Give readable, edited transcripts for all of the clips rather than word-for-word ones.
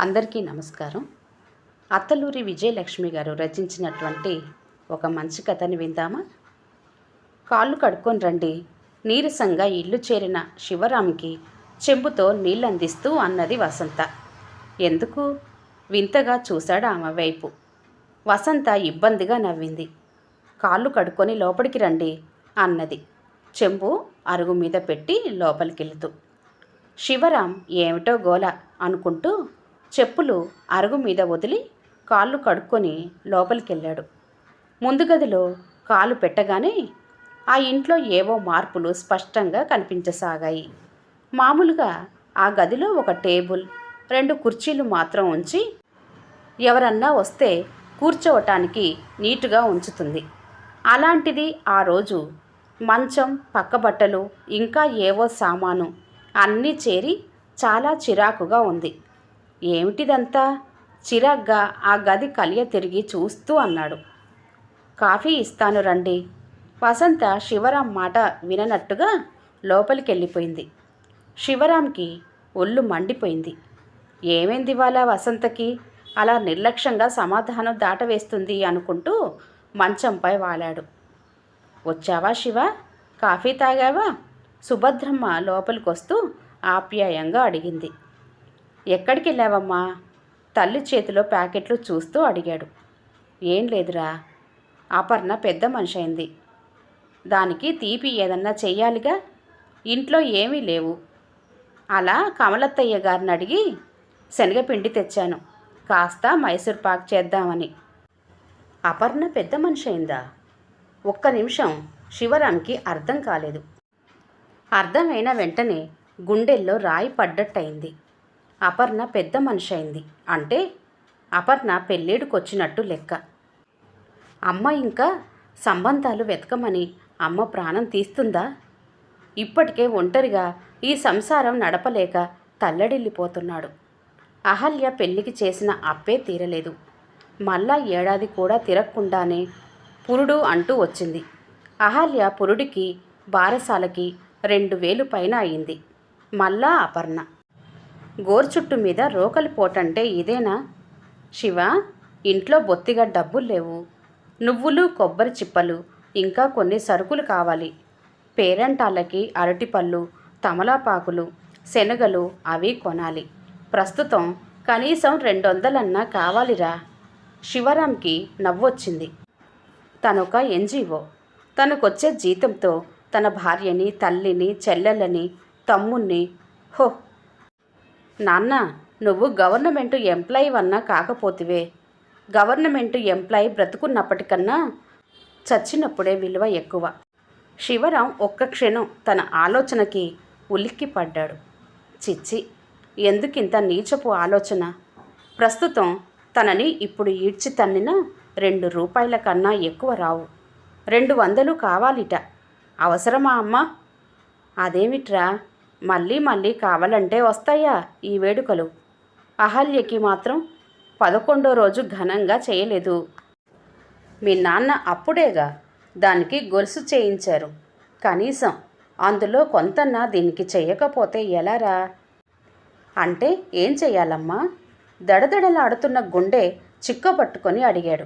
అందరికీ నమస్కారం. అత్తలూరి విజయలక్ష్మి గారు రచించినటువంటి ఒక మంచి కథని విందామా? కాళ్ళు కడుక్కొని రండి. నీరసంగా ఇల్లు చేరిన శివరాంకి చెంబుతో నీళ్ళందిస్తూ అన్నది వసంత. ఎందుకు? వింతగా చూశాడు ఆమె వైపు. వసంత ఇబ్బందిగా నవ్వింది. కాళ్ళు కడుక్కొని లోపలికి రండి అన్నది, చెంబు అరుగు మీద పెట్టి లోపలికెళ్తూ. శివరాం ఏమిటో గోల అనుకుంటూ చెప్పులు అరుగు మీద వదిలి కాళ్ళు కడుక్కొని లోపలికెళ్ళాడు. ముందు గదిలో కాలు పెట్టగానే ఆ ఇంట్లో ఏవో మార్పులు స్పష్టంగా కనిపించసాగాయి. మామూలుగా ఆ గదిలో ఒక టేబుల్, 2 కుర్చీలు మాత్రం ఉంచి ఎవరన్నా వస్తే కూర్చోవటానికి నీటుగా ఉంచుతుంది. అలాంటిది ఆ రోజు మంచం, పక్కబట్టలు, ఇంకా ఏవో సామాను అన్నీ చేరి చాలా చిరాకుగా ఉంది. ఏమిటిదంతా? చిరాగ్గా ఆ గది కలియ తిరిగి చూస్తూ అన్నాడు. కాఫీ ఇస్తాను రండి. వసంత శివరాం మాట విననట్టుగా లోపలికెళ్ళిపోయింది. శివరాంకి ఒళ్ళు మండిపోయింది. ఏమైంది ఇవాళ వసంతకి అలా నిర్లక్ష్యంగా సమాధానం దాటవేస్తుంది అనుకుంటూ మంచంపై వాలాడు. వచ్చావా శివ? కాఫీ తాగావా? సుభద్రమ్మ లోపలికొస్తూ ఆప్యాయంగా అడిగింది. ఎక్కడికి వెళ్ళావమ్మా? తల్లి చేతిలో ప్యాకెట్లు చూస్తూ అడిగాడు. ఏం లేదురా, అపర్ణ పెద్ద మనిషి అయింది. దానికి తీపి ఏదన్నా చెయ్యాలిగా. ఇంట్లో ఏమీ లేవు. అలా కమలత్తయ్య గారిని అడిగి శనగపిండి తెచ్చాను, కాస్త మైసూర్ పాక్ చేద్దామని. అపర్ణ పెద్ద మనిషి అయిందా? ఒక్క నిమిషం శివరాంకి అర్థం కాలేదు. అర్థమైన వెంటనే గుండెల్లో రాయి పడ్డట్టయింది. అపర్ణ పెద్ద మనిషి అయింది అంటే అపర్ణ పెళ్ళేడుకొచ్చినట్టు లెక్క. అమ్మ ఇంకా సంబంధాలు వెతకమని అమ్మ ప్రాణం తీస్తుందా? ఇప్పటికే ఒంటరిగా ఈ సంసారం నడపలేక తల్లడిల్లిపోతున్నాడు. అహల్య పెళ్లికి చేసిన అప్పే తీరలేదు. మళ్ళా ఏడాది కూడా తిరగకుండానే పురుడు అంటూ వచ్చింది. అహల్య పురుడికి బారసాలకి 2000 పైన అయింది. మళ్ళా అపర్ణ. గోర్చుట్టు మీద రోకలి పోటంటే ఇదేనా? శివ, ఇంట్లో బొత్తిగా డబ్బులు లేవు. నువ్వులు, కొబ్బరి చిప్పలు, ఇంకా కొన్ని సరుకులు కావాలి. పేరంటాళ్ళకి అరటిపళ్ళు, తమలాపాకులు, శనగలు అవి కొనాలి. ప్రస్తుతం కనీసం 200 కావాలిరా. శివరాంకి నవ్వొచ్చింది. తనొక ఎన్జిఓ. తనకొచ్చే జీతంతో తన భార్యని, తల్లిని, చెల్లెళ్ళని, తమ్ముణ్ణి. హో నాన్న, నువ్వు గవర్నమెంటు ఎంప్లాయీ అన్నా కాకపోతివే. గవర్నమెంటు ఎంప్లాయీ బ్రతుకున్నప్పటికన్నా చచ్చినప్పుడే విలువ ఎక్కువ. శివరాం ఒక్క క్షణం తన ఆలోచనకి ఉలిక్కి పడ్డాడు. చిచ్చి, ఎందుకింత నీచపు ఆలోచన? ప్రస్తుతం తనని ఇప్పుడు ఈడ్చి తన్నిన 2 రూపాయల కన్నా ఎక్కువ రావు. 200 కావాలిట. అవసరమా అమ్మా? అదేమిట్రా, మళ్ళీ మళ్ళీ కావాలంటే వస్తాయా ఈ వేడుకలు? అహల్యకి మాత్రం 11వ రోజు ఘనంగా చేయలేదు. మీ నాన్న అప్పుడేగా దానికి గొలుసు చేయించారు. కనీసం అందులో కొంతన్నా దీనికి చెయ్యకపోతే ఎలారా? అంటే ఏం చెయ్యాలమ్మా? దడదడలాడుతున్న గుండె చిక్కబట్టుకొని అడిగాడు.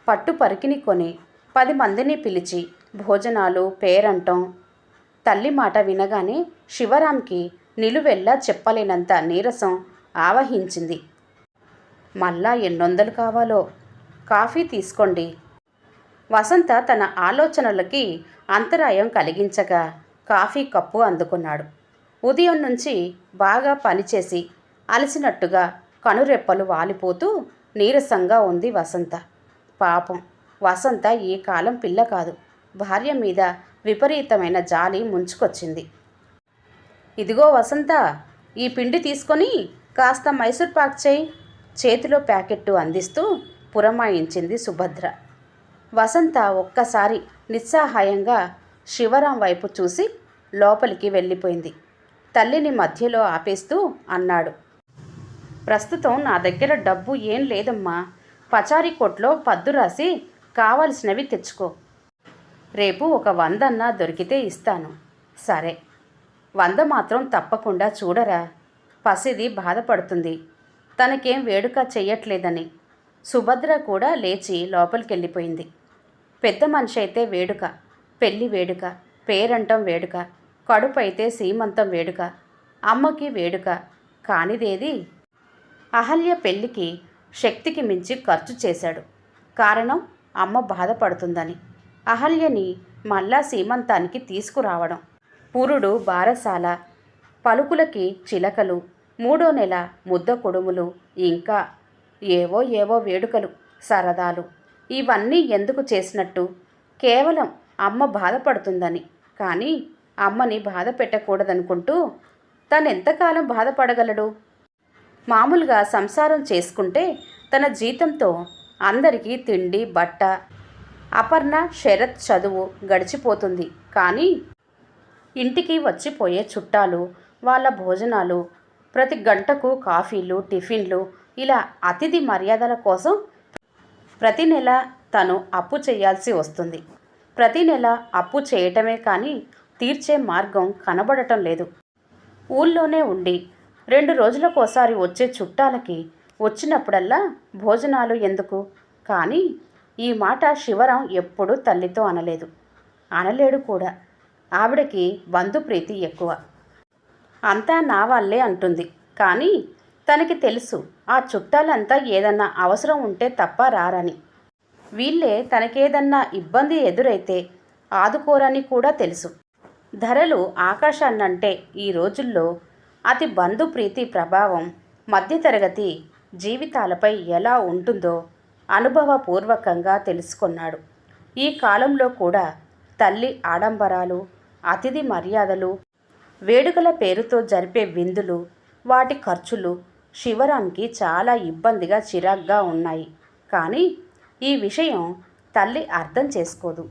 పట్టు పరికిని కొని 10 మందిని పిలిచి భోజనాలు, పేరంటం. తల్లి మాట వినగానే శివరాంకి నిలువెల్లా చెప్పలేనంత నీరసం ఆవహించింది. మళ్ళా ఎన్నొందలు కావాలో? కాఫీ తీసుకోండి. వసంత తన ఆలోచనలకి అంతరాయం కలిగించగా కాఫీ కప్పు అందుకున్నాడు. ఉదయం నుంచి బాగా పనిచేసి అలసినట్టుగా కనురెప్పలు వాలిపోతూ నీరసంగా ఉంది వసంత. పాపం వసంత ఈ కాలం పిల్ల కాదు. భార్య మీద విపరీతమైన జాలి ముంచుకొచ్చింది. ఇదిగో వసంత, ఈ పిండి తీసుకొని కాస్త మైసూర్ పాక్ చేయి. చేతిలో ప్యాకెట్టు అందిస్తూ పురమాయించింది సుభద్ర. వసంత ఒక్కసారి నిస్సహాయంగా శివరాం వైపు చూసి లోపలికి వెళ్ళిపోయింది. తల్లిని మధ్యలో ఆపేస్తూ అన్నాడు. ప్రస్తుతం నా దగ్గర డబ్బు ఏం లేదమ్మా. పచారీ కొట్లో పద్దు రాసి కావలసినవి తెచ్చుకో. రేపు ఒక 100 దొరికితే ఇస్తాను. సరే, 100 మాత్రం తప్పకుండా చూడరా. పసిది బాధపడుతుంది. తనకేం వేడుక చెయ్యట్లేదని. సుభద్ర కూడా లేచి లోపలికెళ్ళిపోయింది. పెద్ద మనిషి అయితే వేడుక, పెళ్లి వేడుక, పేరంటం వేడుక, కడుపు అయితే సీమంతం వేడుక, అమ్మకి వేడుక కానిదేది? అహల్య పెళ్లికి శక్తికి మించి ఖర్చు చేశాడు. కారణం అమ్మ బాధపడుతుందని. అహల్యని మళ్ళా సీమంతానికి తీసుకురావడం, పురుడు బారసాల, పలుకులకి చిలకలు, 3వ నెల ముద్ద కుడుములు, ఇంకా ఏవో ఏవో వేడుకలు, సరదాలు. ఇవన్నీ ఎందుకు చేసినట్టు? కేవలం అమ్మ బాధపడుతుందని. కానీ అమ్మని బాధ పెట్టకూడదనుకుంటూ తనెంతకాలం బాధపడగలడు? మామూలుగా సంసారం చేసుకుంటే తన జీతంతో అందరికీ తిండి, బట్ట, అపర్ణ, శరత్ చదువు గడిచిపోతుంది. కానీ ఇంటికి వచ్చిపోయే చుట్టాలు, వాళ్ళ భోజనాలు, ప్రతి గంటకు కాఫీలు, టిఫిన్లు, ఇలా అతిథి మర్యాదల కోసం ప్రతి నెల తను అప్పు చేయాల్సి వస్తుంది. ప్రతి నెల అప్పు చేయటమే కానీ తీర్చే మార్గం కనబడటం లేదు. ఊళ్ళోనే ఉండి 2 రోజులకోసారి వచ్చే చుట్టాలకి వచ్చినప్పుడల్లా భోజనాలు ఎందుకు? కానీ ఈ మాట శివరాం ఎప్పుడూ తల్లితో అనలేదు, అనలేడు కూడా. ఆవిడకి బంధుప్రీతి ఎక్కువ. అంతా నా వాళ్ళే అంటుంది. కానీ తనకి తెలుసు ఆ చుట్టాలంతా ఏదన్నా అవసరం ఉంటే తప్ప రారని. వీళ్ళే తనకేదన్నా ఇబ్బంది ఎదురైతే ఆదుకోరని కూడా తెలుసు. ధరలు ఆకాశాన్నంటే ఈ రోజుల్లో అతి బంధుప్రీతి ప్రభావం మధ్యతరగతి జీవితాలపై ఎలా ఉంటుందో అనుభవపూర్వకంగా తెలుసుకున్నాడు. ఈ కాలంలో కూడా తల్లి ఆడంబరాలు, అతిథి మర్యాదలు, వేడుకల పేరుతో జరిపే విందులు, వాటి ఖర్చులు శివరాంకి చాలా ఇబ్బందిగా, చిరాగ్గా ఉన్నాయి. కానీ ఈ విషయం తల్లి అర్థం చేసుకోదు.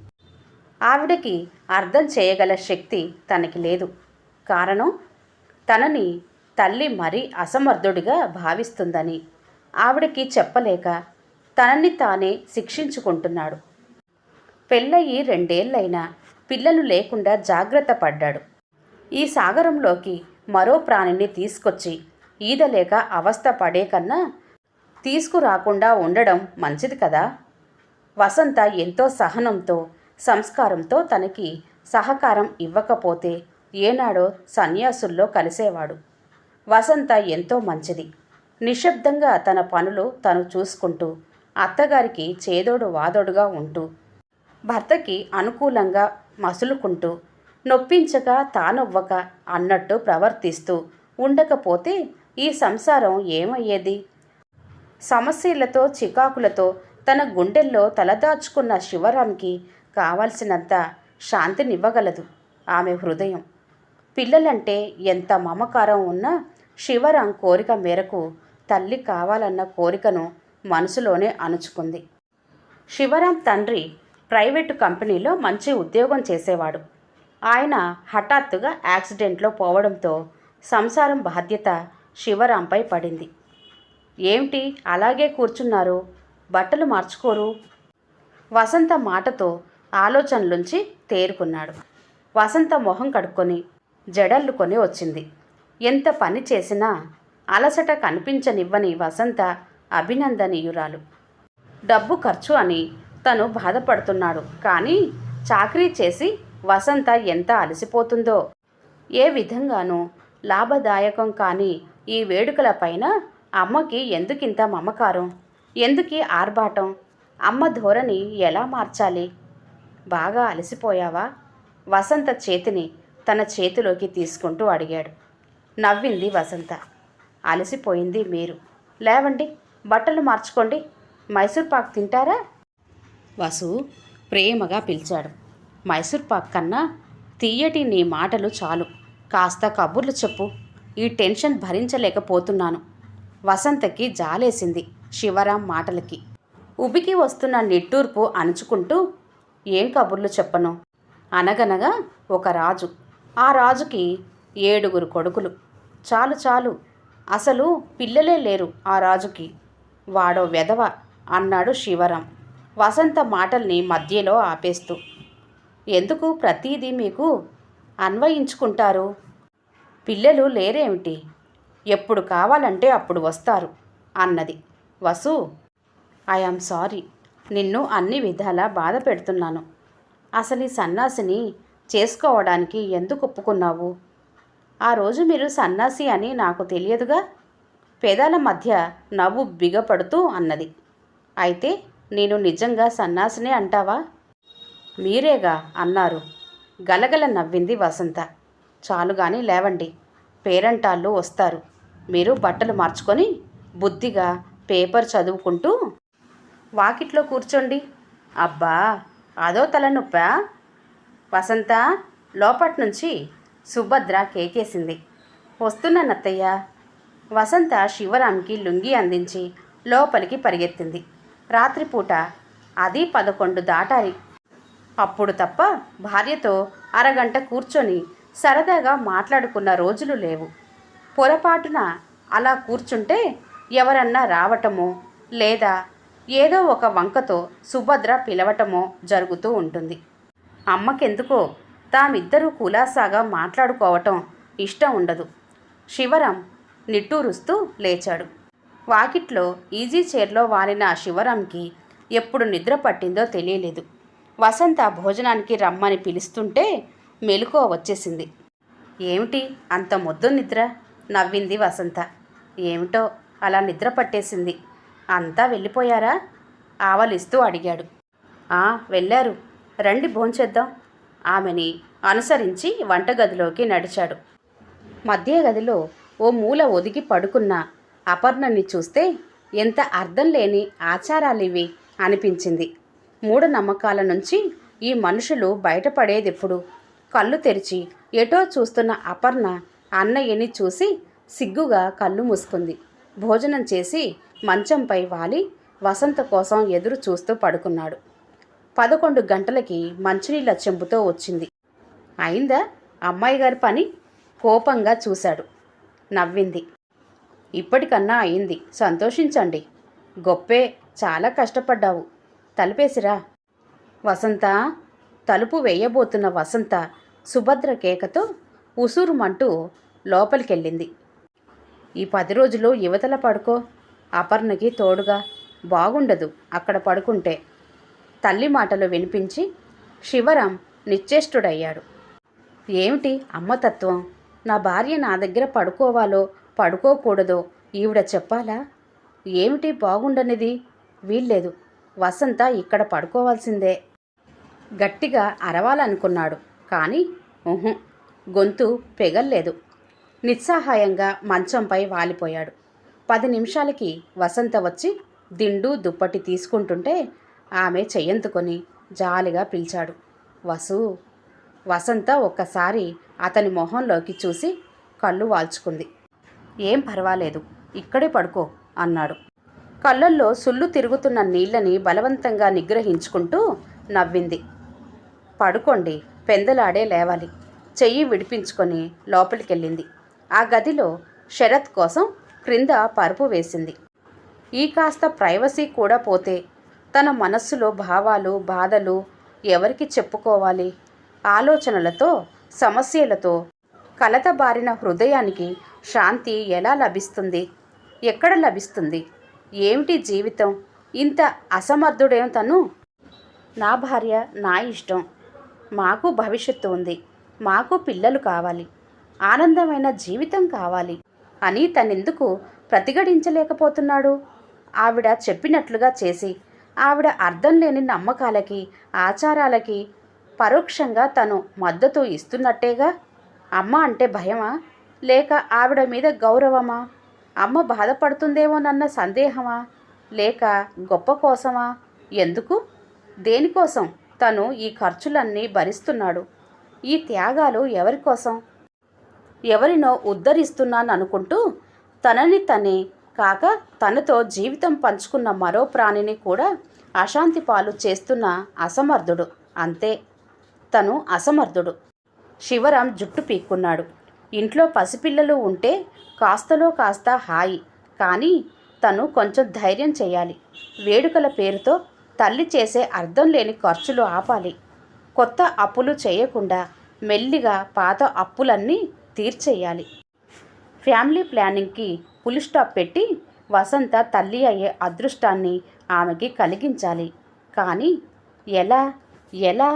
ఆవిడకి అర్థం చేయగల శక్తి తనకి లేదు. కారణం తనని తల్లి మరీ అసమర్థుడిగా భావిస్తుందని ఆవిడకి చెప్పలేక తనని తానే శిక్షించుకుంటున్నాడు. పెళ్ళయి 2 ఏళ్ళైనా పిల్లలు లేకుండా జాగ్రత్త పడ్డాడు. ఈ సాగరంలోకి మరో ప్రాణిని తీసుకొచ్చి ఈదలేక అవస్థ పడే కన్నా తీసుకురాకుండా ఉండడం మంచిది కదా. వసంత ఎంతో సహనంతో, సంస్కారంతో తనకి సహకారం ఇవ్వకపోతే ఏనాడో సన్యాసుల్లో కలిసేవాడు. వసంత ఎంతో మంచిది. నిశ్శబ్దంగా తన పనులు తను చూసుకుంటూ, అత్తగారికి చేదోడు వాదోడుగా ఉంటూ, భర్తకి అనుకూలంగా మసులుకుంటూ, నొప్పించక తానొవ్వక అన్నట్టు ప్రవర్తిస్తూ ఉండకపోతే ఈ సంసారం ఏమయ్యేది? సమస్యలతో, చికాకులతో తన గుండెల్లో తలదాచుకున్న శివరాంకి కావాల్సినంత శాంతినివ్వగలదు ఆమె హృదయం. పిల్లలంటే ఎంత మమకారం ఉన్నా శివరాం కోరిక మేరకు తల్లి కావాలన్న కోరికను మనసులోనే అణుచుకుంది. శివరాం తండ్రి ప్రైవేటు కంపెనీలో మంచి ఉద్యోగం చేసేవాడు. ఆయన హఠాత్తుగా యాక్సిడెంట్లో పోవడంతో సంసారం బాధ్యత శివరాంపై పడింది. ఏమిటి అలాగే కూర్చున్నారు? బట్టలు మార్చుకోరు? వసంత మాటతో ఆలోచనలుంచి తేరుకున్నాడు. వసంత మొహం కడుక్కొని జడల్లుకొని వచ్చింది. ఎంత పని చేసినా అలసట కనిపించనివ్వని వసంత అభినందనీయురాలు. డబ్బు ఖర్చు అని తను బాధపడుతున్నాడు. కానీ చాకరీ చేసి వసంత ఎంత అలసిపోతుందో. ఏ విధంగానూ లాభదాయకం కాని ఈ వేడుకలపైన అమ్మకి ఎందుకింత మమకారం? ఎందుకీ ఆర్భాటం? అమ్మ ధోరణి ఎలా మార్చాలి? బాగా అలసిపోయావా? వసంత చేతిని తన చేతిలోకి తీసుకుంటూ అడిగాడు. నవ్వింది వసంత. అలసిపోయింది మీరు. లేవండి, బట్టలు మార్చుకోండి. మైసూర్పాక్ తింటారా? వసు ప్రేమగా పిలిచాడు. మైసూర్పాక్ కన్నా తీయటి నీ మాటలు చాలు. కాస్త కబుర్లు చెప్పు. ఈ టెన్షన్ భరించలేకపోతున్నాను. వసంతకి జాలేసింది శివరాం మాటలకి. ఉబికి వస్తున్న నిట్టూర్పు అణుచుకుంటూ ఏం కబుర్లు చెప్పను. అనగనగా ఒక రాజు. ఆ రాజుకి 7 కొడుకులు. చాలు చాలు, అసలు పిల్లలే లేరు ఆ రాజుకి. వాడో వెధవ అన్నాడు శివరాం వసంత మాటల్ని మధ్యలో ఆపేస్తూ. ఎందుకు ప్రతీదీ మీకు అన్వయించుకుంటారు? పిల్లలు లేరేమిటి? ఎప్పుడు కావాలంటే అప్పుడు వస్తారు. అన్నది. వసు, ఐఆమ్ సారీ, నిన్ను అన్ని విధాలా బాధ పెడుతున్నాను. అసలు ఈ సన్నాసిని చేసుకోవడానికి ఎందుకు ఒప్పుకున్నావు? ఆ రోజు మీరు సన్నాసి అని నాకు తెలియదుగా. పెదాల మధ్య నవ్వు బిగపడుతూ అన్నది. అయితే నేను నిజంగా సన్నాసినే అంటావా? మీరేగా అన్నారు. గలగల నవ్వింది వసంత. చాలుగాని లేవండి, పేరంటాళ్ళు వస్తారు. మీరు బట్టలు మార్చుకొని బుద్ధిగా పేపర్ చదువుకుంటూ వాకిట్లో కూర్చోండి. అబ్బా, అదో తలనొప్పా? వసంత లోపటి నుంచి సుభద్ర కేకేసింది. వస్తున్నానత్తయ్య. వసంత శివరాంకి లుంగీ అందించి లోపలికి పరిగెత్తింది. రాత్రిపూట అది 11 దాటాలి. అప్పుడు తప్ప భార్యతో అరగంట కూర్చొని సరదాగా మాట్లాడుకున్న రోజులు లేవు. పొరపాటున అలా కూర్చుంటే ఎవరన్నా రావటమో లేదా ఏదో ఒక వంకతో సుభద్ర పిలవటమో జరుగుతూ ఉంటుంది. అమ్మకెందుకో తామిద్దరూ కులాసాగా మాట్లాడుకోవటం ఇష్టం ఉండదు. శివరాం నిట్టూరుస్తూ లేచాడు. వాకిట్లో ఈజీ చైర్లో వాలిన శివరాంకి ఎప్పుడు నిద్ర పట్టిందో తెలియలేదు. వసంత భోజనానికి రమ్మని పిలుస్తుంటే మెలకువ వచ్చేసింది. ఏమిటి అంత మొద్దు నిద్ర? నవ్వింది వసంత. ఏమిటో అలా నిద్ర పట్టేసింది. అంతా వెళ్ళిపోయారా? ఆవలిస్తూ అడిగాడు. వెళ్ళారు, రండి భోంచేద్దాం. ఆమెని అనుసరించి వంటగదిలోకి నడిచాడు. మధ్య గదిలో ఓ మూల ఒదిగి పడుకున్న అపర్ణని చూస్తే ఎంత అర్థం లేని ఆచారాలివి అనిపించింది. మూఢనమ్మకాల నుంచి ఈ మనుషులు బయటపడేదెప్పుడు? కళ్ళు తెరిచి ఎటో చూస్తున్న అపర్ణ అన్నయ్యని చూసి సిగ్గుగా కళ్ళు మూసుకుంది. భోజనం చేసి మంచంపై వాలి వసంత కోసం ఎదురు చూస్తూ పడుకున్నాడు. 11 గంటలకి మంచినీళ్ళ చెంబుతో వచ్చింది. అయిందా అమ్మాయి గారి పని? కోపంగా చూశాడు. నవ్వింది. ఇప్పటికన్నా అయింది, సంతోషించండి. గొప్పే, చాలా కష్టపడ్డావు. తలుపేసిరా. వసంత. తలుపు వేయబోతున్న వసంత సుభద్ర కేకతో ఉసూరుమంటూ లోపలికెళ్ళింది. ఈ 10 రోజులు యువతల పడుకో, అపర్ణకి తోడుగా. బాగుండదు అక్కడ పడుకుంటే. తల్లి మాటలు వినిపించి శివరాం నిశ్చేష్టుడయ్యాడు. ఏమిటి అమ్మతత్వం? నా భార్య నా దగ్గర పడుకోవాలో పడుకోకూడదో ఈవిడ చెప్పాలా? ఏమిటి బాగుండనిది? వీల్లేదు, వసంత ఇక్కడ పడుకోవాల్సిందే. గట్టిగా అరవాలనుకున్నాడు కానీ గొంతు పెగల్లేదు. నిస్సహాయంగా మంచంపై వాలిపోయాడు. 10 నిమిషాలకి వసంత వచ్చి దిండు దుప్పటి తీసుకుంటుంటే ఆమె చెయ్యంతుకొని జాలిగా పిలిచాడు. వసు. వసంత ఒక్కసారి అతని మొహంలోకి చూసి కళ్ళు వాల్చుకుంది. ఏం పర్వాలేదు, ఇక్కడే పడుకో అన్నాడు. కళ్ళల్లో సుళ్ళు తిరుగుతున్న నీళ్ళని బలవంతంగా నిగ్రహించుకుంటూ నవ్వింది. పడుకోండి, పెందలాడే లేవాలి. చెయ్యి విడిపించుకొని లోపలికెళ్ళింది. ఆ గదిలో శరత్ కోసం క్రింద పరుపు వేసింది. ఈ కాస్త ప్రైవసీ కూడా పోతే తన మనస్సులో భావాలు బాధలు ఎవరికి చెప్పుకోవాలి? ఆలోచనలతో సమస్యలతో కలతబారిన హృదయానికి శాంతి ఎలా లభిస్తుంది? ఎక్కడ లభిస్తుంది? ఏమిటి జీవితం? ఇంత అసమర్థుడేం తను? నా భార్య, నా ఇష్టం, మాకు భవిష్యత్తు ఉంది, మాకు పిల్లలు కావాలి, ఆనందమైన జీవితం కావాలి అని తనెందుకు ప్రతిఘటించలేకపోతున్నాడు? ఆవిడ చెప్పినట్లుగా చేసి ఆవిడ అర్థం లేని నమ్మకాలకి ఆచారాలకి పరోక్షంగా తను మద్దతు ఇస్తున్నట్టేగా. అమ్మ అంటే భయమా? లేక ఆవిడ మీద గౌరవమా? అమ్మ బాధపడుతుందేమోనన్న సందేహమా? లేక గొప్ప కోసమా? ఎందుకు? దేనికోసం తను ఈ ఖర్చులన్నీ భరిస్తున్నాడు? ఈ త్యాగాలు ఎవరి కోసం? ఎవరినో ఉద్ధరిస్తున్నాననుకుంటూ తనని తనే కాక తనతో జీవితం పంచుకున్న మరో ప్రాణిని కూడా అశాంతి పాలు చేస్తున్న అసమర్థుడు. అంతే, తను అసమర్థుడు. శివరాం జుట్టు పీక్కున్నాడు. ఇంట్లో పసిపిల్లలు ఉంటే కాస్తలో కాస్త హాయి, కానీ తను కొంచెం ధైర్యం చేయాలి. వేడుకల పేరుతో తల్లి చేసే అర్థం లేని ఖర్చులు ఆపాలి. కొత్త అప్పులు చేయకుండా మెల్లిగా పాత అప్పులన్నీ తీర్చేయాలి. ఫ్యామిలీ ప్లానింగ్కి ఫుల్ స్టాప్ పెట్టి వసంత తల్లి అయ్యే అదృష్టాన్ని ఆమెకి కలిగించాలి. కానీ ఎలా ఎలా?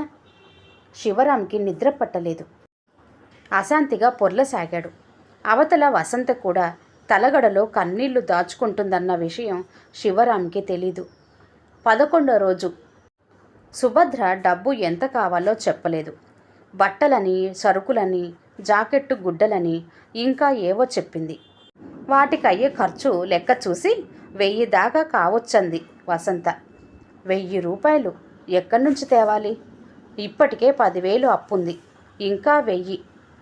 శివరాంకి నిద్ర పట్టలేదు. అశాంతిగా పొర్లసాగాడు. అవతల వసంత కూడా తలగడలో కన్నీళ్లు దాచుకుంటుందన్న విషయం శివరాంకి తెలీదు. 11వ రోజు సుభద్ర డబ్బు ఎంత కావాలో చెప్పలేదు. బట్టలని, సరుకులని, జాకెట్టు గుడ్డలని, ఇంకా ఏవో చెప్పింది. వాటికయ్యే ఖర్చు లెక్క చూసి 1000 దాకా కావచ్చంది వసంత. 1000 రూపాయలు ఎక్కడి నుంచి తేవాలి? ఇప్పటికే 10,000 అప్పుంది, ఇంకా 1000.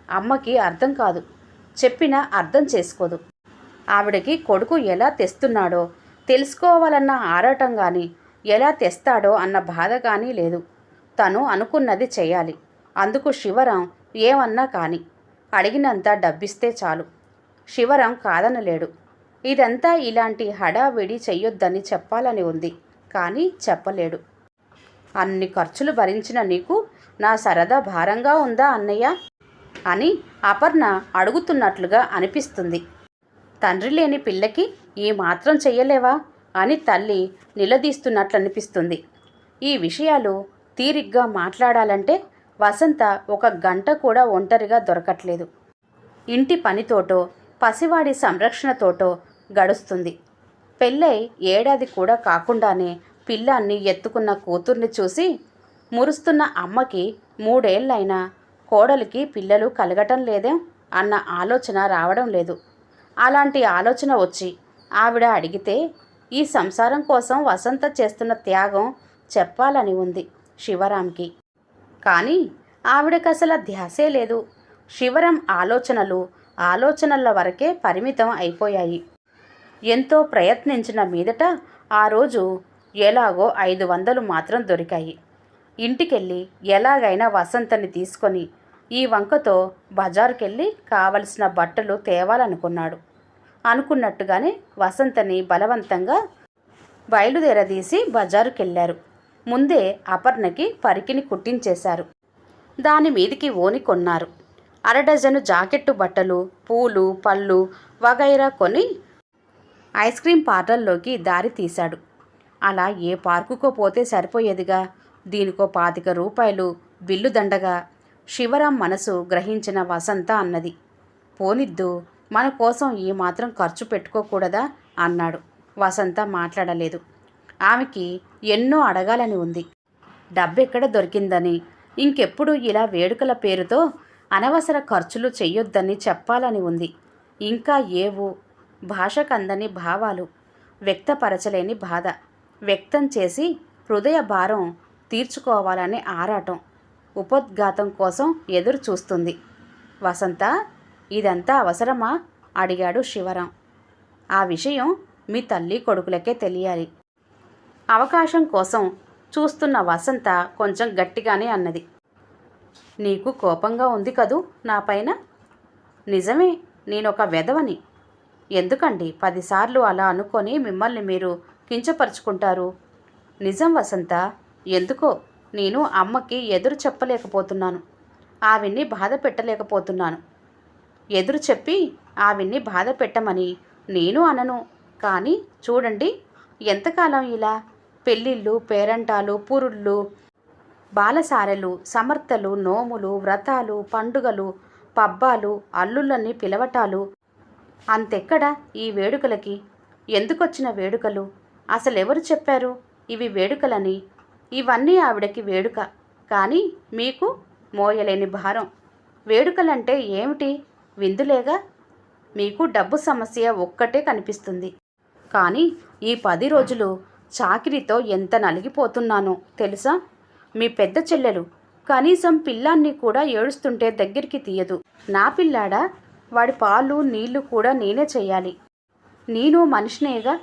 అమ్మకి అర్థం కాదు, చెప్పినా అర్థం చేసుకోదు. ఆవిడకి కొడుకు ఎలా తెస్తున్నాడో తెలుసుకోవాలన్న ఆరాటం కానీ, ఎలా తెస్తాడో అన్న బాధ కానీ లేదు. తను అనుకున్నది చేయాలి. అందుకు శివరాం ఏమన్నా కానీ అడిగినంత డబ్బిస్తే చాలు. శివరాం కాదనలేడు. ఇదంతా ఇలాంటి హడావిడి చెయ్యొద్దని చెప్పాలని ఉంది, కానీ చెప్పలేడు. అన్ని ఖర్చులు భరించిన నీకు నా సరదా భారంగా ఉందా అన్నయ్య అని అపర్ణ అడుగుతున్నట్లుగా అనిపిస్తుంది. తండ్రి లేని పిల్లకి ఈ మాత్రం చెయ్యలేవా అని తల్లి నిలదీస్తున్నట్లనిపిస్తుంది. ఈ విషయాలు తీరిగ్గా మాట్లాడాలంటే వసంత 1 గంట కూడా ఒంటరిగా దొరకట్లేదు. ఇంటి పనితోటో పసివాడి సంరక్షణతోటో గడుస్తుంది. పెళ్ళై 1 ఏడాది కూడా కాకుండానే పిల్లాన్ని ఎత్తుకున్న కూతుర్ని చూసి మురుస్తున్న అమ్మకి 3 ఏళ్ళైనా కోడలికి పిల్లలు కలగటం లేదేం అన్న ఆలోచన రావడం లేదు. అలాంటి ఆలోచన వచ్చి ఆవిడ అడిగితే ఈ సంసారం కోసం వసంత చేస్తున్న త్యాగం చెప్పాలని ఉంది శివరాంకి. కానీ ఆవిడకి అసలు ధ్యాసే లేదు. శివరాం ఆలోచనల వరకే పరిమితం అయిపోయాయి. ఎంతో ప్రయత్నించిన మీదట ఆ రోజు ఎలాగో 500 మాత్రం దొరికాయి. ఇంటికెళ్ళి ఎలాగైనా వసంతని తీసుకొని ఈ వంకతో బజారుకెళ్ళి కావలసిన బట్టలు తేవాలనుకున్నాడు. అనుకున్నట్టుగానే వసంతని బలవంతంగా బయలుదేరదీసి బజారుకెళ్ళారు. ముందే అపర్ణకి పరికిని కుట్టించేశారు. దాని మీదికి ఓని కొన్నారు. 1/2 డజను జాకెట్టు బట్టలు, పూలు, పళ్ళు వగైరా కొని ఐస్ క్రీం పార్లర్లోకి దారి తీశాడు. అలా ఏ పార్కుకో పోతే సరిపోయేదిగా, దీనికో 25 రూపాయలు బిల్లు దండగా. శివరాం మనసు గ్రహించిన వసంత అన్నది, పోనిద్దు, మన కోసం ఈ మాత్రం ఖర్చు పెట్టుకోకూడదా అన్నాడు. వసంత మాట్లాడలేదు. ఆమెకి ఎన్నో అడగాలని ఉంది. డబ్బెక్కడ దొరికిందని, ఇంకెప్పుడు ఇలా వేడుకల పేరుతో అనవసర ఖర్చులు చెయ్యొద్దని చెప్పాలని ఉంది. ఇంకా ఏవో భాషకందని భావాలు, వ్యక్తపరచలేని బాధ వ్యక్తం చేసి హృదయ భారం తీర్చుకోవాలనే ఆరాటం, ఉపోద్ఘాతం కోసం ఎదురు చూస్తుంది. వసంత, ఇదంతా అవసరమా అడిగాడు శివరాం. ఆ విషయం మీ తల్లి కొడుకులకే తెలియాలి. అవకాశం కోసం చూస్తున్న వసంత కొంచెం గట్టిగానే అన్నది. నీకు కోపంగా ఉంది కదూ నా పైన? నిజమే, నేనొక వెధవని. ఎందుకండి 10 సార్లు అలా అనుకొని మిమ్మల్ని మీరు కించపరుచుకుంటారు? నిజం వసంత, ఎందుకో నేను అమ్మకి ఎదురు చెప్పలేకపోతున్నాను. ఆవిడ్ని బాధ పెట్టలేకపోతున్నాను. ఎదురు చెప్పి ఆవిడ్ని బాధ పెట్టమని నేను అనను. కానీ చూడండి, ఎంతకాలం ఇలా పెళ్ళిళ్ళు, పేరంటాలు, పురుళ్ళు, బాలసారెలు, సమర్థలు, నోములు, వ్రతాలు, పండుగలు, పబ్బాలు, అల్లుళ్ళని పిలవటాలు. అంతెక్కడ ఈ వేడుకలకి? ఎందుకొచ్చిన వేడుకలు? అసలెవరు చెప్పారు ఇవి వేడుకలని? ఇవన్నీ ఆవిడకి వేడుక, కానీ మీకు మోయలేని భారం. వేడుకలంటే ఏమిటి? విందులేగా. మీకు డబ్బు సమస్య ఒక్కటే కనిపిస్తుంది. కానీ ఈ 10 రోజులు చాకిరీతో ఎంత నలిగిపోతున్నానో తెలుసా? మీ పెద్ద చెల్లెలు కనీసం పిల్లాన్ని కూడా ఏడుస్తుంటే దగ్గరికి తీయదు. నా పిల్లాడా, వాడి పాలు నీళ్లు కూడా నేనే చెయ్యాలి. నేను మనిషినేగా,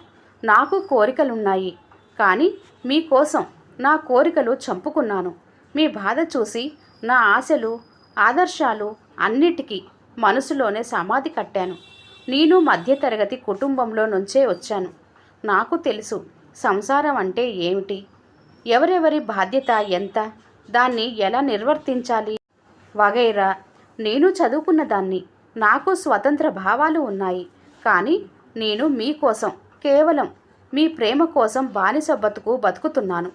నాకు కోరికలున్నాయి. కానీ మీకోసం నా కోరికలు చంపుకున్నాను. మీ బాధ చూసి నా ఆశలు, ఆదర్శాలు అన్నిటికీ మనసులోనే సమాధి కట్టాను. నేను మధ్యతరగతి కుటుంబంలో నుంచే వచ్చాను. నాకు తెలుసు సంసారం అంటే ఏమిటి, ఎవరెవరి బాధ్యత ఎంత, దాన్ని ఎలా నిర్వర్తించాలి వగైరా. నేను చదువుకున్న దాన్ని, నాకు స్వతంత్ర భావాలు ఉన్నాయి. కానీ నేను మీకోసం కేవలం మీ ప్రేమ కోసం బానిస బతుకుతున్నాను.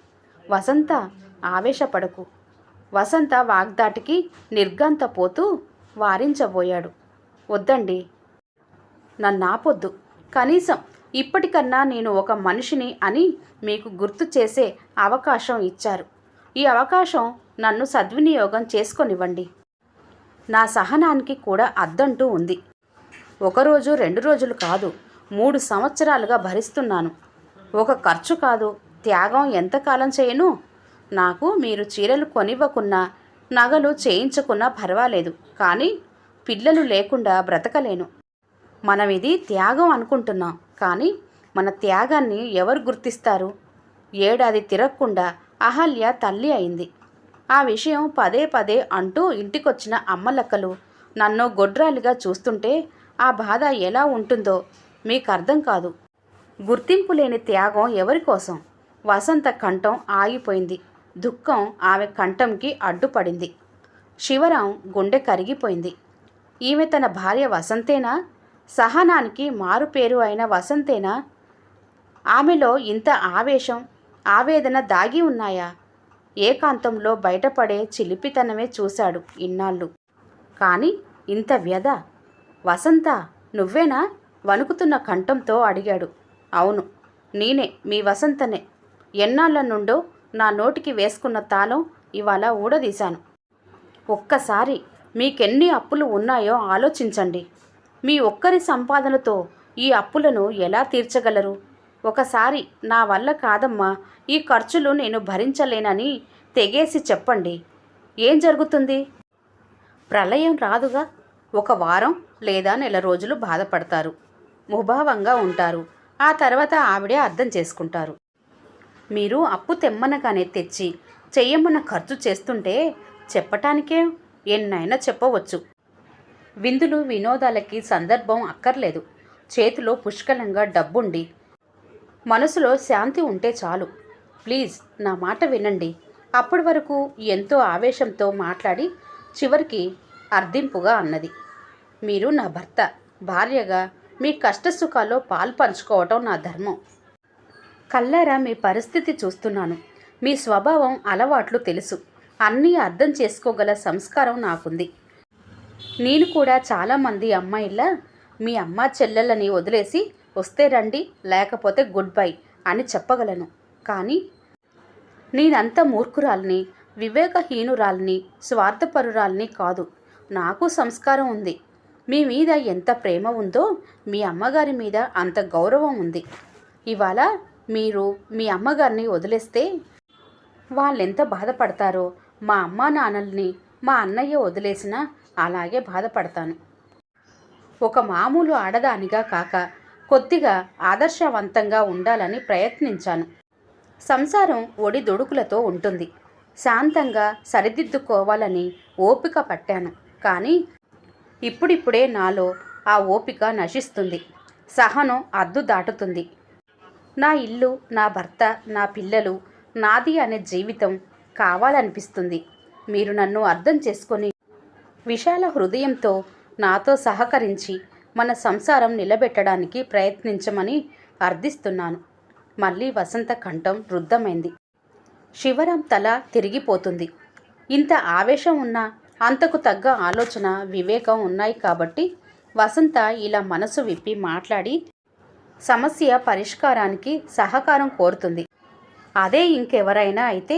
వసంత, ఆవేశపడకు. వసంత వాగ్దాటికి నిర్ఘాంతపోతూ వారించబోయాడు. వద్దండి, నన్నాపొద్దు. కనీసం ఇప్పటికన్నా నేను ఒక మనిషిని అని మీకు గుర్తు చేసే అవకాశం ఇచ్చారు. ఈ అవకాశం నన్ను సద్వినియోగం చేసుకొనివ్వండి. నా సహనానికి కూడా అద్దంటూ ఉంది. ఒకరోజు 2 రోజులు కాదు, 3 సంవత్సరాలుగా భరిస్తున్నాను. ఒక ఖర్చు కాదు, త్యాగం ఎంతకాలం చేయను? నాకు మీరు చీరలు కొనివ్వకున్నా, నగలు చేయించకున్నా పర్వాలేదు, కానీ పిల్లలు లేకుండా బ్రతకలేను. మనం ఇది త్యాగం అనుకుంటున్నాం, కానీ మన త్యాగాన్ని ఎవరు గుర్తిస్తారు? ఏడాది తిరగకుండా అహల్య తల్లి అయింది. ఆ విషయం పదే పదే అంటూ ఇంటికొచ్చిన అమ్మలక్కలు నన్ను గొడ్రాలిగా చూస్తుంటే ఆ బాధ ఎలా ఉంటుందో మీకు అర్థం కాదు. గుర్తింపు లేని త్యాగం ఎవరి కోసం? వసంత కంఠం ఆగిపోయింది. దుఃఖం ఆమె కంఠంకి అడ్డుపడింది. శివరాం గుండె కరిగిపోయింది. ఈమె తన భార్య వసంతేనా? సహనానికి మారుపేరు అయిన వసంతేనా? ఆమెలో ఇంత ఆవేశం, ఆవేదన దాగి ఉన్నాయా? ఏకాంతంలో బయటపడే చిలిపితనమే చూశాడు ఇన్నాళ్ళు. కానీ ఇంత వ్యధ! వసంత, నువ్వేనా? వణుకుతున్న కంఠంతో అడిగాడు. అవును, నేనే, మీ వసంతనే. ఎన్నాళ్ళ నుండో నా నోటికి వేసుకున్న తాళం ఇవాళ ఊడదీశాను. ఒక్కసారి మీకెన్ని అప్పులు ఉన్నాయో ఆలోచించండి. మీ ఒక్కరి సంపాదనతో ఈ అప్పులను ఎలా తీర్చగలరు? ఒకసారి నా వల్ల కాదమ్మా, ఈ ఖర్చులు నేను భరించలేనని తెగేసి చెప్పండి. ఏం జరుగుతుంది? ప్రళయం రాదుగా. 1 వారం లేదా నెల రోజులు బాధపడతారు, ముభావంగా ఉంటారు. ఆ తర్వాత ఆవిడే అర్థం చేసుకుంటారు. మీరు అప్పు తెమ్మనగానే తెచ్చి చెయ్యమన్న ఖర్చు చేస్తుంటే చెప్పటానికే ఎన్నైనా చెప్పవచ్చు. విందులు వినోదాలకి సందర్భం అక్కర్లేదు. చేతిలో పుష్కలంగా డబ్బుండి మనసులో శాంతి ఉంటే చాలు. ప్లీజ్ నా మాట వినండి. అప్పటి వరకు ఎంతో ఆవేశంతో మాట్లాడి చివరికి అర్థింపుగా అన్నది. మీరు నా భర్త, భార్యగా మీ కష్టసుఖాల్లో పాలు పంచుకోవటం నా ధర్మం. కల్లారా మీ పరిస్థితి చూస్తున్నాను. మీ స్వభావం, అలవాట్లు తెలుసు. అన్నీ అర్థం చేసుకోగల సంస్కారం నాకుంది. నేను కూడా చాలామంది అమ్మాయిల్లా మీ అమ్మ చెల్లెళ్ళని వదిలేసి వస్తే రండి, లేకపోతే గుడ్ బై అని చెప్పగలను. కానీ నేనంత మూర్ఖురాల్ని, వివేకహీనురాల్ని, స్వార్థపరురాల్ని కాదు. నాకు సంస్కారం ఉంది. మీ మీద ఎంత ప్రేమ ఉందో మీ అమ్మగారి మీద అంత గౌరవం ఉంది. ఇవాళ మీరు మీ అమ్మగారిని వదిలేస్తే వాళ్ళెంత బాధపడతారో మా అమ్మా నాన్నల్ని మా అన్నయ్య వదిలేసినా అలాగే బాధపడతాను. ఒక మామూలు ఆడదానిగా కాక కొద్దిగా ఆదర్శవంతంగా ఉండాలని ప్రయత్నించాను. సంసారం ఒడిదుడుకులతో ఉంటుంది. శాంతంగా సరిదిద్దుకోవాలని ఓపిక పట్టాను. కానీ ఇప్పుడిప్పుడే నాలో ఆ ఓపిక నశిస్తుంది. సహనం అద్దు దాటుతుంది. నా ఇల్లు, నా భర్త, నా పిల్లలు, నాది అనే జీవితం కావాలనిపిస్తుంది. మీరు నన్ను అర్థం చేసుకొని విశాల హృదయంతో నాతో సహకరించి మన సంసారం నిలబెట్టడానికి ప్రయత్నించమని అర్థిస్తున్నాను. మళ్ళీ వసంత కంఠం రుద్ధమైంది. శివరాం తల తిరిగిపోతుంది. ఇంత ఆవేశం ఉన్నా అంతకు తగ్గ ఆలోచన, వివేకం ఉన్నాయి కాబట్టి వసంత ఇలా మనసు విప్పి మాట్లాడి సమస్య పరిష్కారానికి సహకారం కోరుతుంది. అదే ఇంకెవరైనా అయితే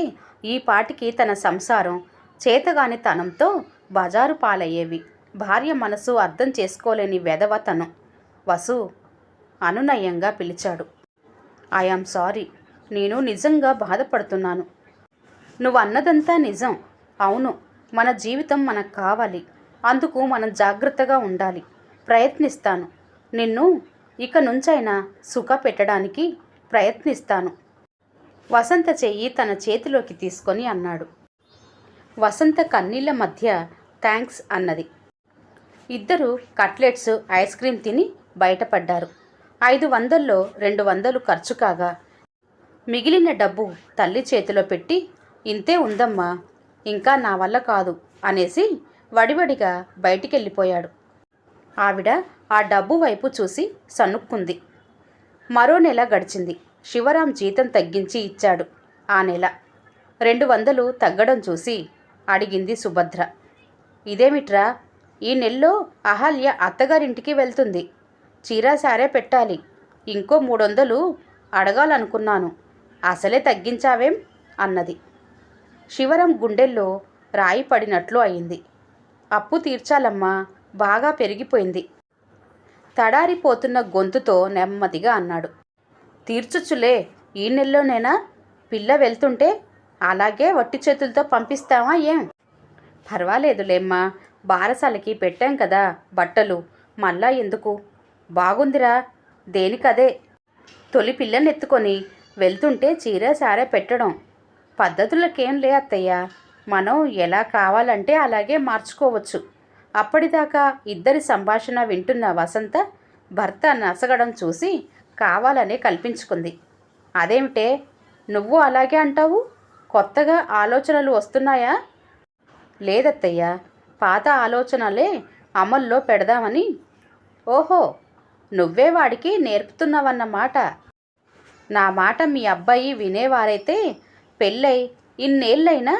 ఈ పాటికి తన సంసారం చేతగాని తనంతో బజారు పాలయ్యేవి. భార్య మనసు అర్థం చేసుకోలేని వెధవ తను. వసు అనునయంగా పిలిచాడు. I am sorry. నేను నిజంగా బాధపడుతున్నాను. నువ్వు అన్నదంతా నిజం. అవును, మన జీవితం మనకు కావాలి. అందుకు మనం జాగ్రత్తగా ఉండాలి. ప్రయత్నిస్తాను. నిన్ను ఇక నుంచైనా సుఖ పెట్టడానికి ప్రయత్నిస్తాను. వసంత చెయ్యి తన చేతిలోకి తీసుకొని అన్నాడు. వసంత కన్నీళ్ల మధ్య థ్యాంక్స్ అన్నది. ఇద్దరు కట్లెట్స్, ఐస్ క్రీమ్ తిని బయటపడ్డారు. 500లో 200 ఖర్చు కాగా మిగిలిన డబ్బు తల్లి చేతిలో పెట్టి, ఇంతే ఉందమ్మా, ఇంకా నా వల్ల కాదు అనేసి వడివడిగా బయటికెళ్ళిపోయాడు. ఆవిడ ఆ డబ్బు వైపు చూసి సనుక్కుంది. మరో నెల గడిచింది. శివరాం జీతం తగ్గించి ఇచ్చాడు. ఆ నెల 200 తగ్గడం చూసి అడిగింది సుభద్ర. ఇదేమిట్రా, ఈ నెలలో అహల్య అత్తగారింటికి వెళ్తుంది. చీర సారే పెట్టాలి. ఇంకో 300 అడగాలనుకున్నాను. అసలే తగ్గించావేం అన్నది. శివరాం గుండెల్లో రాయి పడినట్లు అయింది. అప్పు తీర్చాలమ్మా, బాగా పెరిగిపోయింది. తడారిపోతున్న గొంతుతో నెమ్మదిగా అన్నాడు. తీర్చుచులే, ఈ నెలలోనేనా? పిల్ల వెళ్తుంటే అలాగే వట్టి చేతులతో పంపిస్తావా ఏం? పర్వాలేదులేమ్మా, బారసాలకి పెట్టాం కదా బట్టలు, మళ్ళా ఎందుకు? బాగుందిరా, దేనికదే. తొలి పిల్లనెత్తుకొని వెళ్తుంటే చీర సారే పెట్టడం పద్ధతులకేం లే అత్తయ్య. మనం ఎలా కావాలంటే అలాగే మార్చుకోవచ్చు. అప్పటిదాకా ఇద్దరి సంభాషణ వింటున్న వసంత భర్త నసగడం చూసి కావాలనే కల్పించుకుంది. అదేమిటే నువ్వు అలాగే అంటావు? కొత్తగా ఆలోచనలు వస్తున్నాయా? లేదత్తయ్య, పాత ఆలోచనలే అమల్లో పెడదామని. ఓహో, నువ్వే వాడికి నేర్పుతున్నావన్నమాట. నా మాట మీ అబ్బాయి వినేవారైతే పెళ్ళై ఇన్నేళ్ళైనా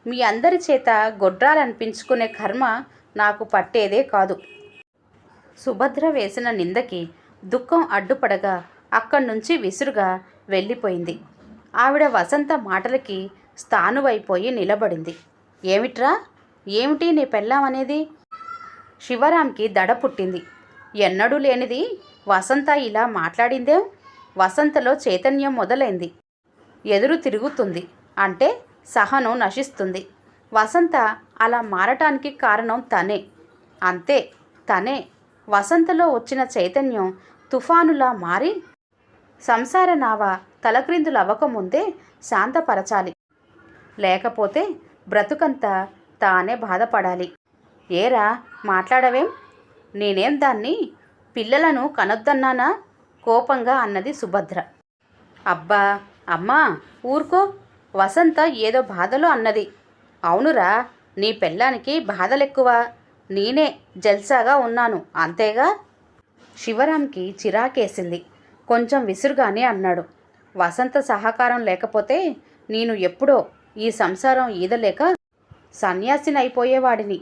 మీ అందరి చేత గొడ్రాలనిపించుకునే కర్మ నాకు పట్టేదే కాదు. సుభద్ర వేసిన నిందకి దుఃఖం అడ్డుపడగా అక్కడి నుంచి విసురుగా వెళ్ళిపోయింది. ఆవిడ వసంత మాటలకి స్థానువైపోయి నిలబడింది. ఏమిట్రా, ఏమిటి నీ పెళ్ళామనేది? శివరాంకి దడ పుట్టింది. ఎన్నడూ లేనిది వసంత ఇలా మాట్లాడిందేం? వసంతలో చైతన్యం మొదలైంది. ఎదురు తిరుగుతుంది అంటే సహనం నశిస్తుంది. వసంత అలా మారటానికి కారణం తనే. అంతే, తనే. వసంతలో వచ్చిన చైతన్యం తుఫానులా మారి సంసార నావ తలక్రిందులవ్వకముందే శాంతపరచాలి. లేకపోతే బ్రతుకంతా తానే బాధపడాలి. ఏరా, మాట్లాడవేం? నేనేం దాన్ని పిల్లలను కనొద్దన్నానా? కోపంగా అన్నది సుభద్ర. అబ్బా అమ్మా, ఊరుకో. వసంత ఏదో బాధలో అన్నది. అవునురా, నీ పెళ్ళానికి బాధలెక్కువ. నేనే జల్సాగా ఉన్నాను అంతేగా. శివరాంకి చిరాకేసింది. కొంచెం విసురుగానే అన్నాడు. వసంత సహకారం లేకపోతే నేను ఎప్పుడో ఈ సంసారం ఈదలేక సన్యాసినైపోయేవాడిని.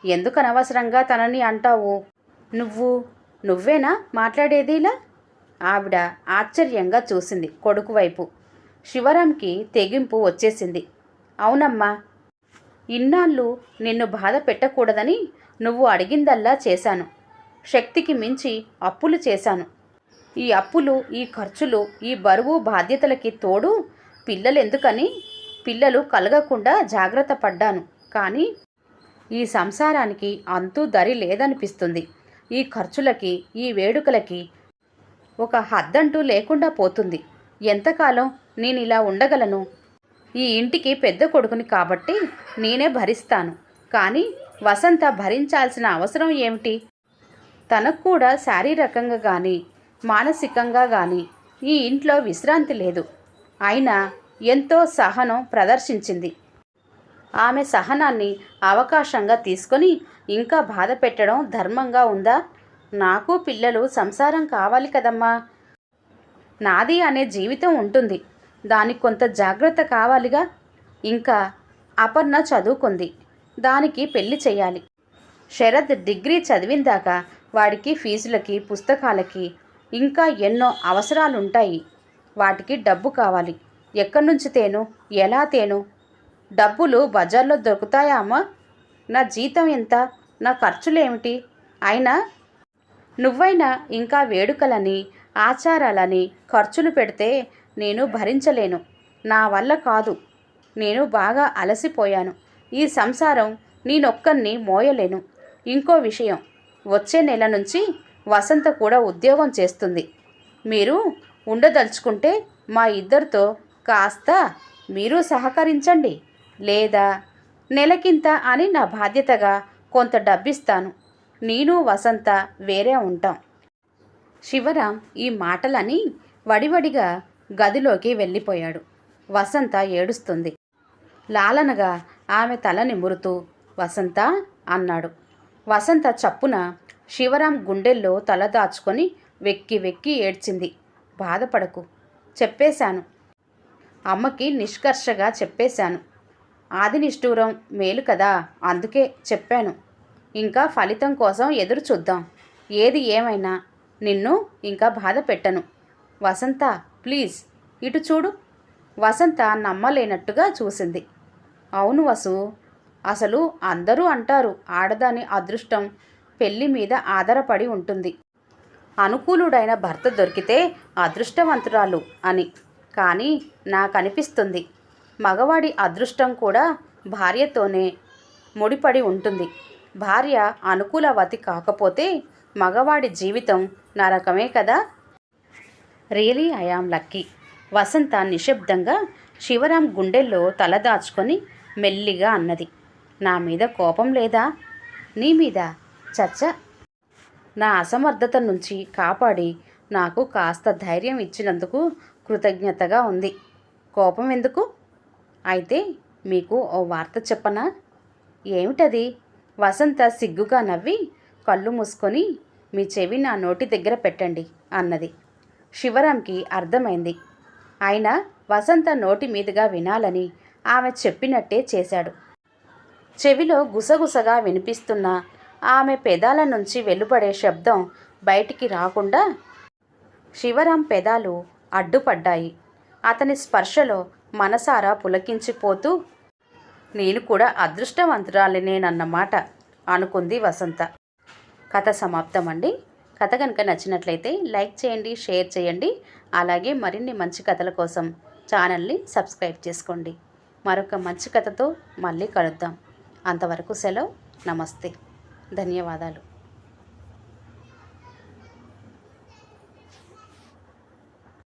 ఎందుకనవసరంగా తనని అంటావు? నువ్వేనా మాట్లాడేదిలా? ఆవిడ ఆశ్చర్యంగా చూసింది కొడుకు వైపు. శివరాంకి తెగింపు వచ్చేసింది. అవునమ్మా, ఇన్నాళ్ళు నిన్ను బాధ పెట్టకూడదని నువ్వు అడిగిందల్లా చేశాను. శక్తికి మించి అప్పులు చేశాను. ఈ అప్పులు, ఈ ఖర్చులు, ఈ బరువు బాధ్యతలకి తోడు పిల్లలెందుకని పిల్లలు కలగకుండా జాగ్రత్త పడ్డాను. కానీ ఈ సంసారానికి అంతూ దరి లేదనిపిస్తుంది. ఈ ఖర్చులకి, ఈ వేడుకలకి ఒక హద్దంటూ లేకుండా పోతుంది. ఎంతకాలం నేను ఇలా ఉండగలను? ఈ ఇంటికి పెద్ద కొడుకుని కాబట్టి నేనే భరిస్తాను. కానీ వసంత భరించాల్సిన అవసరం ఏమిటి? తనకు కూడా శారీరకంగా కానీ మానసికంగా కానీ ఈ ఇంట్లో విశ్రాంతి లేదు. అయినా ఎంతో సహనం ప్రదర్శించింది. ఆమె సహనాన్ని అవకాశంగా తీసుకొని ఇంకా బాధ పెట్టడం ధర్మంగా ఉందా? నాకు పిల్లలు, సంసారం కావాలి కదమ్మా. నాది అనే జీవితం ఉంటుంది. దానికి కొంత జాగ్రత్త కావాలిగా. ఇంకా అపర్ణ చదువుకుంది, దానికి పెళ్లి చేయాలి. శరత్ డిగ్రీ చదివిందాక వాడికి ఫీజులకి, పుస్తకాలకి ఇంకా ఎన్నో అవసరాలుంటాయి. వాటికి డబ్బు కావాలి. ఎక్కడి నుంచి తేను? ఎలా తేను? డబ్బులు బజార్లో దొరుకుతాయా అమ్మా? నా జీతం ఎంత? నా ఖర్చులేమిటి? అయినా నువ్వైనా ఇంకా వేడుకలని, ఆచారాలని ఖర్చులు పెడితే నేను భరించలేను. నా వల్ల కాదు. నేను బాగా అలసిపోయాను. ఈ సంసారం నేనొక్కన్ని మోయలేను. ఇంకో విషయం, వచ్చే నెల నుంచి వసంత కూడా ఉద్యోగం చేస్తుంది. మీరు ఉండదలుచుకుంటే మా ఇద్దరితో కాస్త మీరు సహకరించండి. లేదా నెలకింత అని నా బాధ్యతగా కొంత డబ్బిస్తాను. నేను వసంత వేరే ఉంటాం. శివరాం ఈ మాటలని వడివడిగా గదిలోకి వెళ్ళిపోయాడు. వసంత ఏడుస్తుంది. లాలనగా ఆమె తల నిమురుతూ వసంత అన్నాడు. వసంత చప్పున శివరాం గుండెల్లో తల దాచుకొని వెక్కి వెక్కి ఏడ్చింది. బాధపడకు. చెప్పేశాను. అమ్మకి నిష్కర్షగా చెప్పేశాను. ఆది నిష్ఠూరం మేలు కదా, అందుకే చెప్పాను. ఇంకా ఫలితం కోసం ఎదురు చూద్దాం. ఏది ఏమైనా నిన్ను ఇంకా బాధ పెట్టను. వసంత ప్లీజ్ ఇటు చూడు. వసంత నమ్మలేనట్టుగా చూసింది. అవును వసు, అసలు అందరూ అంటారు ఆడదాని అదృష్టం పెళ్లి మీద ఆధారపడి ఉంటుంది. అనుకూలుడైన భర్త దొరికితే అదృష్టవంతురాలు అని. కానీ నాకనిపిస్తుంది మగవాడి అదృష్టం కూడా భార్యతోనే ముడిపడి ఉంటుంది. భార్య అనుకూలవతి కాకపోతే మగవాడి జీవితం నరకమే కదా. Really I am lucky. వసంత నిశ్శబ్దంగా శివరాం గుండెల్లో తలదాచుకొని మెల్లిగా అన్నది. నా మీద కోపం లేదా? నీ మీద? చచ్చ. నా అసమర్థత నుంచి కాపాడి నాకు కాస్త ధైర్యం ఇచ్చినందుకు కృతజ్ఞతగా ఉంది. కోపం ఎందుకు? అయితే మీకు ఓ వార్త చెప్పనా? ఏమిటది? వసంత సిగ్గుగా నవ్వి కళ్ళు మూసుకొని మీ చెవి నా నోటి దగ్గర పెట్టండి అన్నది. శివరాంకి అర్థమైంది. అయినా వసంత నోటి మీదుగా వినాలని ఆమె చెప్పినట్టే చేశాడు. చెవిలో గుసగుసగా వినిపిస్తున్న ఆమె పెదాల నుంచి వెలువడే శబ్దం బయటికి రాకుండా శివరాం పెదాలు అడ్డుపడ్డాయి. అతని స్పర్శలో మనసారా పులకించిపోతూ నేను కూడా అదృష్టవంతురాలినేనన్నమాట అనుకుంది వసంత. కథ సమాప్తం అండి. కథ కనుక నచ్చినట్లయితే లైక్ చేయండి, షేర్ చేయండి. అలాగే మరిన్ని మంచి కథల కోసం ఛానల్ని సబ్స్క్రైబ్ చేసుకోండి. మరొక మంచి కథతో మళ్ళీ కలుద్దాం. అంతవరకు సెలవు. నమస్తే. ధన్యవాదాలు.